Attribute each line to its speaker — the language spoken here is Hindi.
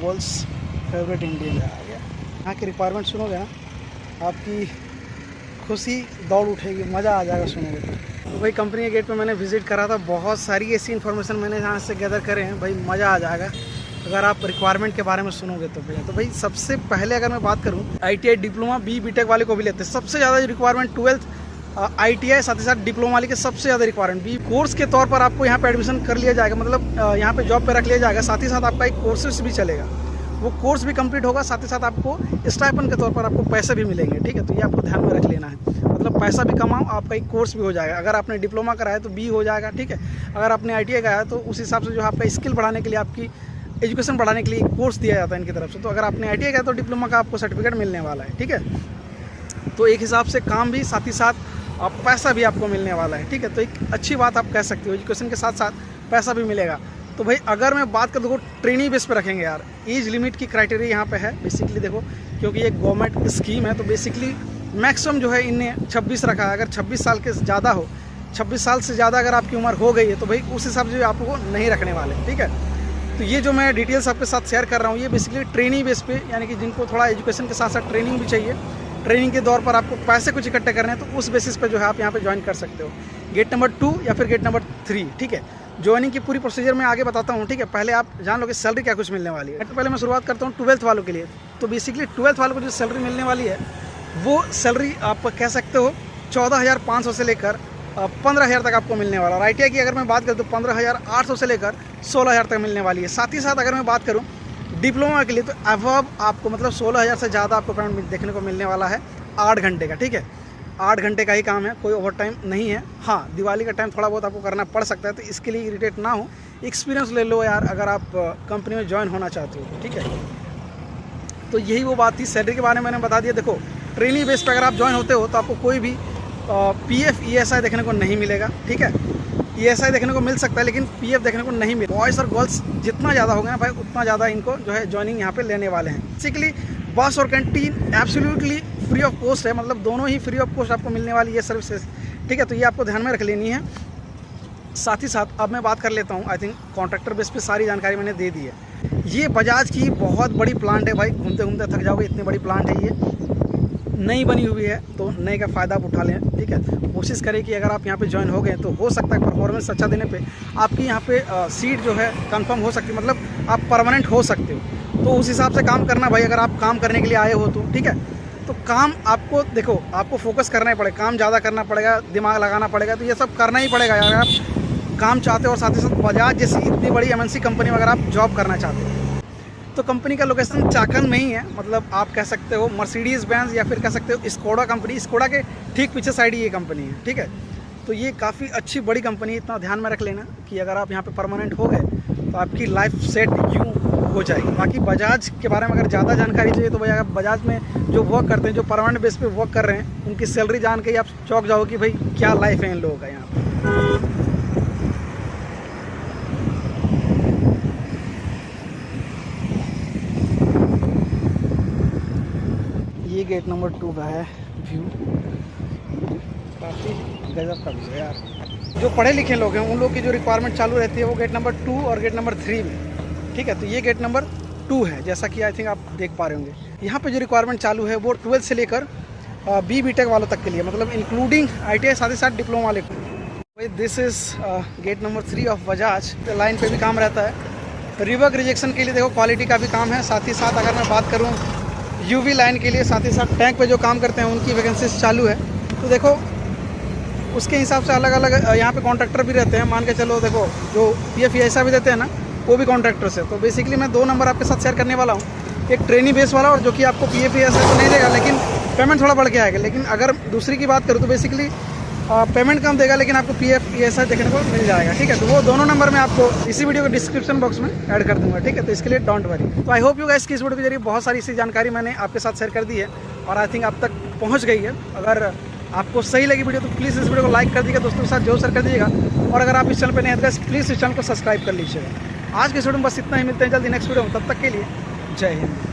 Speaker 1: वर्ल्ड्स फेवरेट इंडियन आ गया। यहाँ की रिक्वायरमेंट सुनोगे ना, आपकी खुशी दौड़ उठेगी, मज़ा आ जाएगा सुनोगे तो भाई कंपनी के गेट पे मैंने विज़िट करा था, बहुत सारी ऐसी इन्फॉर्मेशन मैंने यहाँ से गैदर करे हैं भाई, मज़ा आ जाएगा अगर आप रिक्वायरमेंट के बारे में सुनोगे तो भैया। तो भाई सबसे पहले अगर मैं बात करूँ ITI डिप्लोमा BTech वाले को भी लेते हैं, सबसे ज़्यादा रिक्वायरमेंट 12th ITI साथ ही साथ डिप्लोमा वाले के सबसे ज़्यादा रिक्वायरमेंट बी कोर्स के तौर पर आपको यहाँ पे एडमिशन कर लिया जाएगा, मतलब यहाँ पे जॉब पे रख लिया जाएगा। साथ ही साथ आपका एक कोर्सेस भी चलेगा, वो कोर्स भी कंप्लीट होगा, साथ ही साथ आपको स्टाइपेंड के तौर पर आपको पैसे भी मिलेंगे। ठीक है, तो ये आपको ध्यान में रख लेना है, मतलब पैसा भी कमाओ, आपका एक कोर्स भी हो जाएगा। अगर आपने डिप्लोमा कराया तो B हो जाएगा, ठीक है। अगर आपने ITI कराया तो उस हिसाब से जो आपका स्किल बढ़ाने के लिए, आपकी एजुकेशन बढ़ाने के लिए कोर्स दिया जाता है इनकी तरफ से। तो अगर आपने ITI कराया तो डिप्लोमा का आपको सर्टिफिकेट मिलने वाला है, ठीक है। तो एक हिसाब से काम भी, साथ ही साथ आप पैसा भी आपको मिलने वाला है, ठीक है। तो एक अच्छी बात आप कह सकते हो, एजुकेशन के साथ साथ पैसा भी मिलेगा। तो भाई अगर मैं बात करूँ, देखो ट्रेनिंग बेस पे रखेंगे यार, एज लिमिट की क्राइटेरिया यहाँ पे है बेसिकली, देखो क्योंकि ये गवर्नमेंट स्कीम है तो बेसिकली मैक्सिमम जो है इनने 26 रखा है। अगर 26 साल के ज़्यादा हो, 26 साल से ज़्यादा अगर आपकी उम्र हो गई है तो भाई उस हिसाब से आपको नहीं रखने वाले, ठीक है। तो ये जो मैं डिटेल्स आपके साथ शेयर कर रहा हूँ, ये बेसिकली ट्रेनिंग बेस पे, यानी कि जिनको थोड़ा एजुकेशन के साथ साथ ट्रेनिंग भी चाहिए, ट्रेनिंग के दौर पर आपको पैसे कुछ इकट्ठे करने हैं, तो उस बेसिस पे जो है आप यहाँ पे ज्वाइन कर सकते हो, गेट नंबर 2 या फिर गेट नंबर 3, ठीक है। ज्वाइनिंग की पूरी प्रोसीजर मैं आगे बताता हूँ, ठीक है। पहले आप जान लो कि सैलरी क्या कुछ मिलने वाली है। तो पहले मैं शुरुआत करता हूँ 12th वालों के लिए। तो बेसिकली 12th वालों को जो सैलरी मिलने वाली है, वो सैलरी आप कह सकते हो 14,500 से लेकर 15,000 तक आपको मिलने वाला। और ITI की अगर मैं बात करूँ तो 15,800 से लेकर 16,000 तक मिलने वाली है। साथ ही साथ अगर मैं बात करूँ डिप्लोमा के लिए तो अबव आपको मतलब 16,000 से ज़्यादा आपको पेमेंट देखने को मिलने वाला है 8 घंटे का, ठीक है। 8 घंटे का ही काम है, कोई ओवर टाइम नहीं है। हाँ, दिवाली का टाइम थोड़ा बहुत आपको करना पड़ सकता है, तो इसके लिए इरिटेट ना हो, एक्सपीरियंस ले लो यार अगर आप कंपनी में ज्वाइन होना चाहते हो, ठीक है। तो यही वो बात थी, सैलरी के बारे में मैंने बता दिया। देखो ट्रेनिंग बेस पर अगर आप ज्वाइन होते हो तो आपको कोई भी PF ESI देखने को नहीं मिलेगा, ठीक है। ESI देखने को मिल सकता है लेकिन PF देखने को नहीं मिलेगा। बॉयज़ और गर्ल्स जितना ज़्यादा हो गए भाई, उतना ज़्यादा इनको जो है ज्वाइनिंग यहाँ पे लेने वाले हैं। बेसिकली बस और canteen absolutely free of cost है, मतलब दोनों ही फ्री ऑफ कॉस्ट आपको मिलने वाली है सर्विसेज, ठीक है। तो ये आपको ध्यान में रख लेनी है। साथ ही साथ अब मैं बात कर लेता हूँ, आई थिंक कॉन्ट्रैक्टर बेस पे सारी जानकारी मैंने दे दी है। ये बजाज की बहुत बड़ी प्लांट है भाई, घूमते घूमते थक जाओगे, इतनी बड़ी प्लांट है ये, नई बनी हुई है, तो नए का फ़ायदा आप उठा लें, ठीक है। कोशिश करें कि अगर आप यहाँ पे ज्वाइन हो गए तो हो सकता है परफॉर्मेंस अच्छा देने पे आपकी यहाँ पे सीट जो है कंफर्म हो सकती है, मतलब आप परमानेंट हो सकते हो। तो उस हिसाब से काम करना भाई, अगर आप काम करने के लिए आए हो तो, ठीक है। तो काम आपको, देखो आपको फोकस करना ही पड़ेगा, काम ज़्यादा करना पड़ेगा, दिमाग लगाना पड़ेगा, तो ये सब करना ही पड़ेगा यार, अगर आप काम चाहते हो और साथ ही साथ बजाज जैसी इतनी बड़ी MNC कंपनी में अगर आप जॉब करना चाहते हो। तो कंपनी का लोकेशन चाकन में ही है, मतलब आप कह सकते हो मर्सिडीज़ बेंज या फिर कह सकते हो स्कोडा कंपनी, स्कोडा के ठीक पीछे साइड ये कंपनी है, ठीक है। तो ये काफ़ी अच्छी बड़ी कंपनी है, इतना ध्यान में रख लेना कि अगर आप यहाँ पे परमानेंट हो गए तो आपकी लाइफ सेट यूँ हो जाएगी। बाकी बजाज के बारे में अगर ज़्यादा जानकारी चाहिए तो भाई अगर बजाज में जो वर्क करते हैं, जो परमानेंट बेस पे वर्क कर रहे हैं, उनकी सैलरी जान के ही आप चौंक जाओ कि भाई क्या लाइफ है इन लोगों का यहाँ पर। ये गेट नंबर 2 का है व्यू, काफ़ी गजब का व्यू है यार। जो पढ़े लिखे लोग हैं उन लोग की जो रिक्वायरमेंट चालू रहती है वो गेट नंबर 2 और गेट नंबर 3 में, ठीक है। तो ये गेट नंबर 2 है, जैसा कि आई थिंक आप देख पा रहे होंगे। यहाँ पे जो रिक्वायरमेंट चालू है वो 12th से लेकर BTech वालों तक के लिए, मतलब इंक्लूडिंग ITI साथ ही साथ डिप्लोमा वाले को। This is gate number 3 of Bajaj. Line पे भी काम रहता है, रिवर्क रिजेक्शन के लिए देखो क्वालिटी का भी काम है। साथ ही साथ अगर मैं बात करूँ UV लाइन के लिए, साथ ही साथ टैंक पे जो काम करते हैं उनकी वैकेंसीज चालू है। तो देखो उसके हिसाब से अलग अलग यहाँ पे कॉन्ट्रैक्टर भी रहते हैं, मान के चलो। देखो जो PF ऐसा भी देते हैं ना, वो भी कॉन्ट्रैक्टर्स है। तो बेसिकली मैं 2 नंबर आपके साथ शेयर करने वाला हूँ, एक ट्रेनिंग बेस वाला, और जो कि आपको PF ऐसा तो नहीं देगा लेकिन पेमेंट थोड़ा बढ़ के आएगा। लेकिन अगर दूसरी की बात करूँ तो बेसिकली पेमेंट कम देगा लेकिन आपको PF ऐसा देखने को मिल जाएगा, ठीक है। तो वो दोनों नंबर में आपको इसी वीडियो के डिस्क्रिप्शन बॉक्स में ऐड कर दूंगा, ठीक है। तो इसके लिए डोंट वरी। तो आई होप यू गाइस कि इस वीडियो के जरिए बहुत सारी इसी जानकारी मैंने आपके साथ शेयर कर दी है और आई थिंक आप तक पहुंच गई है। अगर आपको सही लगी वीडियो तो प्लीज़ इस वीडियो को लाइक कर दीजिएगा, दोस्तों के साथ जरूर शेयर कर दीजिएगा, और अगर आप इस चैनल पर नए हैं तो प्लीज़ इस चैनल को सब्सक्राइब कर लीजिएगा। आज के वीडियो में बस इतना ही, मिलते हैं जल्दी नेक्स्ट वीडियो में, तब तक के लिए जय हिंद।